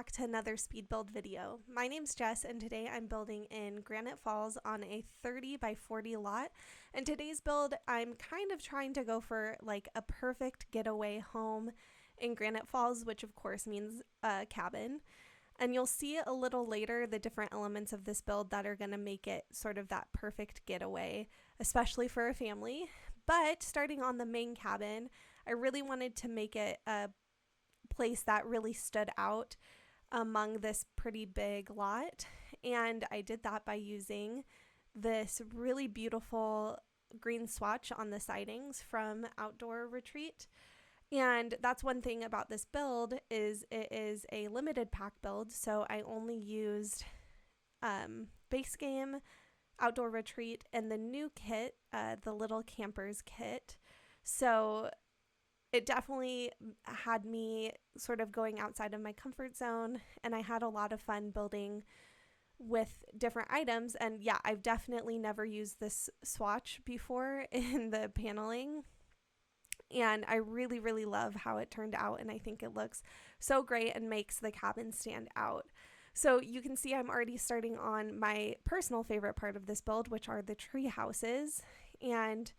back to another speed build video. My name's Jess and today I'm building in Granite Falls on a 30 by 40 lot. And today's build, I'm kind of trying to go for like a perfect getaway home in Granite Falls, which of course means a cabin. And you'll see a little later the different elements of this build that are going to make it sort of that perfect getaway, especially for a family. But starting on the main cabin, I really wanted to make it a place that really stood out among this pretty big lot, and I did that by using this really beautiful green swatch on the sidings from Outdoor Retreat. And that's one thing about this build is it is a limited pack build, so I only used base game, Outdoor Retreat, and the new kit, the Little Campers kit. So it definitely had me sort of going outside of my comfort zone, and I had a lot of fun building with different items. And yeah, I've definitely never used this swatch before in the paneling, and I really, really love how it turned out, and I think it looks so great and makes the cabin stand out. So you can see I'm already starting on my personal favorite part of this build, which are the tree houses. And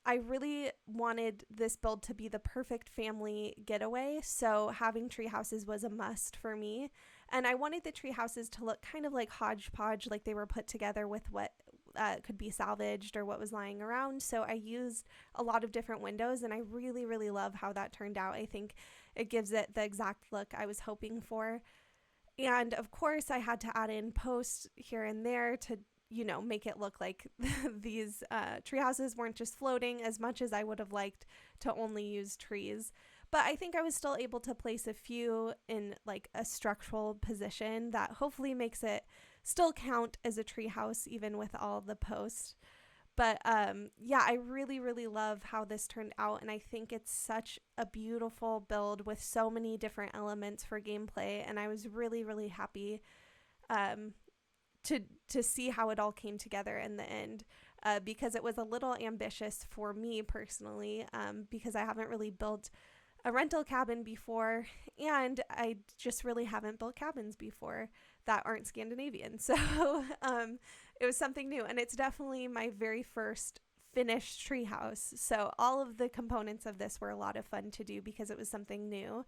I really wanted this build to be the perfect family getaway, so having tree houses was a must for me. And I wanted the tree houses to look kind of like hodgepodge, like they were put together with what could be salvaged or what was lying around. So I used a lot of different windows, and I really, really love how that turned out. I think it gives it the exact look I was hoping for. And of course, I had to add in posts here and there to make it look like these tree houses weren't just floating, as much as I would have liked to only use trees. But I think I was still able to place a few in like a structural position that hopefully makes it still count as a tree house, even with all the posts. But yeah, I really, really love how this turned out, and I think it's such a beautiful build with so many different elements for gameplay, and I was really, really happy to see how it all came together in the end, because it was a little ambitious for me personally, because I haven't really built a rental cabin before, and I just really haven't built cabins before that aren't Scandinavian. So it was something new, and it's definitely my very first finished treehouse. So all of the components of this were a lot of fun to do because it was something new.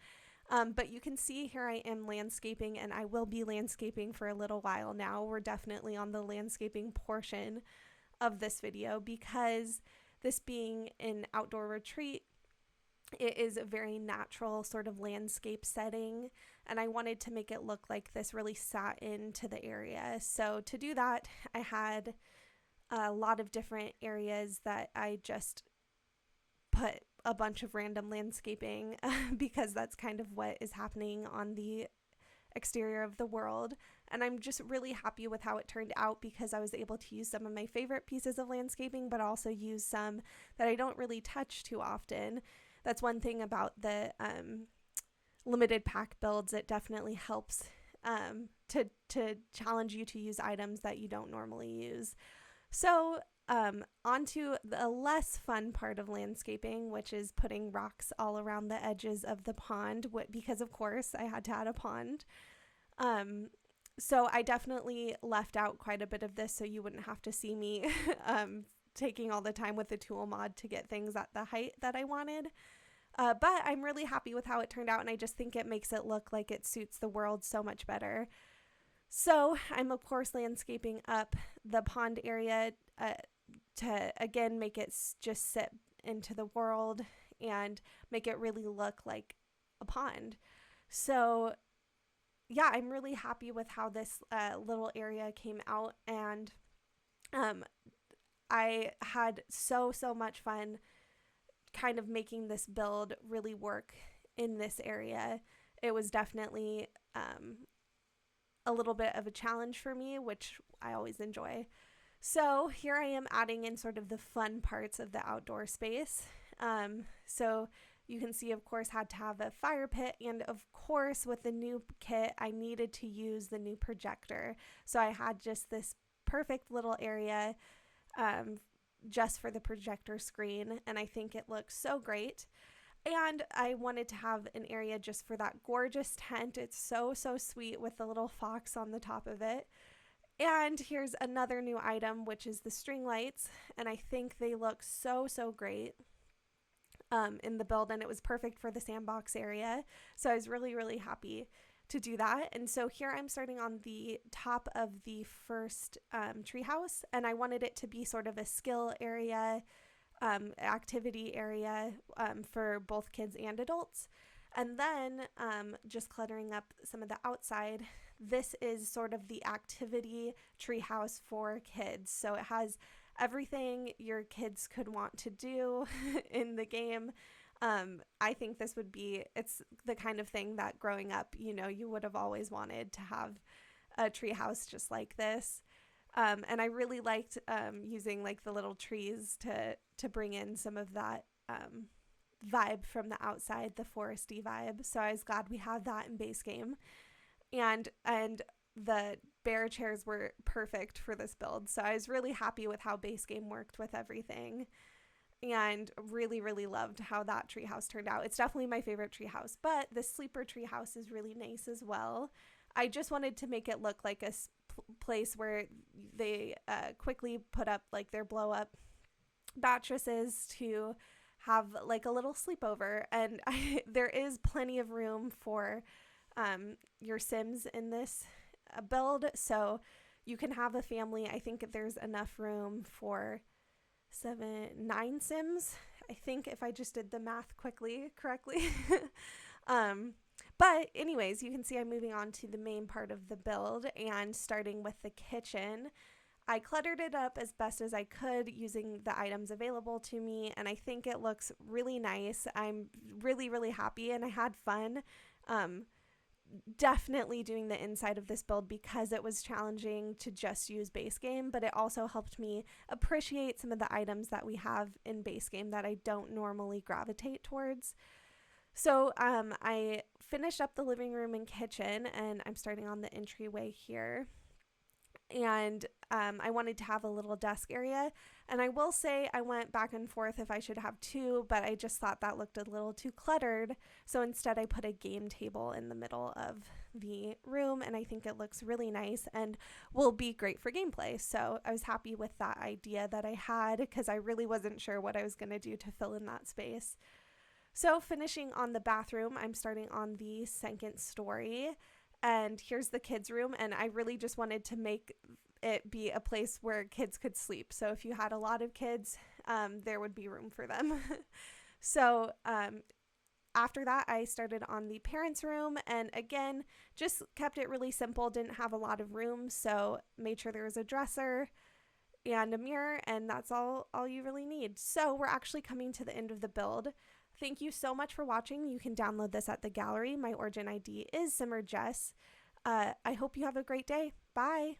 But you can see here I am landscaping, and I will be landscaping for a little while now. We're definitely on the landscaping portion of this video because this being an outdoor retreat, it is a very natural sort of landscape setting, and I wanted to make it look like this really sat into the area. So to do that, I had a lot of different areas that I just put a bunch of random landscaping because that's kind of what is happening on the exterior of the world. And I'm just really happy with how it turned out because I was able to use some of my favorite pieces of landscaping, but also use some that I don't really touch too often. That's one thing about the limited pack builds. It definitely helps to challenge you to use items that you don't normally use. So onto the less fun part of landscaping, which is putting rocks all around the edges of the pond, because of course I had to add a pond. So I definitely left out quite a bit of this so you wouldn't have to see me taking all the time with the tool mod to get things at the height that I wanted. But I'm really happy with how it turned out, and I just think it makes it look like it suits the world so much better. So I'm of course landscaping up the pond area to again make it just sit into the world and make it really look like a pond. So yeah, I'm really happy with how this little area came out, and I had so much fun kind of making this build really work in this area. It was definitely a little bit of a challenge for me, which I always enjoy. So here I am adding in sort of the fun parts of the outdoor space. So you can see, of course, had to have a fire pit, and of course with the new kit I needed to use the new projector. So I had just this perfect little area just for the projector screen, and I think it looks so great. And I wanted to have an area just for that gorgeous tent. It's so, so sweet with the little fox on the top of it. And here's another new item, which is the string lights. And I think they look so, so great in the build. And it was perfect for the sandbox area. So I was really, really happy to do that. And so here I'm starting on the top of the first treehouse. And I wanted it to be sort of a skill area, activity area for both kids and adults. And then just cluttering up some of the outside, this is sort of the activity treehouse for kids. So it has everything your kids could want to do in the game. I think this would be, it's the kind of thing that growing up, you know, you would have always wanted to have a treehouse just like this. And I really liked using like the little trees to bring in some of that vibe from the outside, the foresty vibe. So I was glad we had that in base game. And the bear chairs were perfect for this build. So I was really happy with how base game worked with everything. And really, really loved how that treehouse turned out. It's definitely my favorite treehouse, but the sleeper treehouse is really nice as well. I just wanted to make it look like a place where they quickly put up like their blow up mattresses to have like a little sleepover. And there is plenty of room for your Sims in this build. So you can have a family. I think there's enough room for 9 Sims, I think, if I just did the math correctly. But anyways, you can see I'm moving on to the main part of the build and starting with the kitchen. I cluttered it up as best as I could using the items available to me, and I think it looks really nice. I'm really, really happy, and I had fun. Definitely doing the inside of this build because it was challenging to just use base game, but it also helped me appreciate some of the items that we have in base game that I don't normally gravitate towards. So I finished up the living room and kitchen, and I'm starting on the entryway here. And I wanted to have a little desk area. And I will say I went back and forth if I should have 2, but I just thought that looked a little too cluttered. So instead I put a game table in the middle of the room, and I think it looks really nice and will be great for gameplay. So I was happy with that idea that I had because I really wasn't sure what I was going to do to fill in that space. So finishing on the bathroom, I'm starting on the second story. And here's the kids' room, and I really just wanted to make it be a place where kids could sleep. So if you had a lot of kids, there would be room for them. So after that, I started on the parents' room, and again, just kept it really simple, didn't have a lot of room, so made sure there was a dresser and a mirror, and that's all you really need. So we're actually coming to the end of the build. Thank you so much for watching. You can download this at the gallery. My origin ID is SimmeredJess. I hope you have a great day. Bye.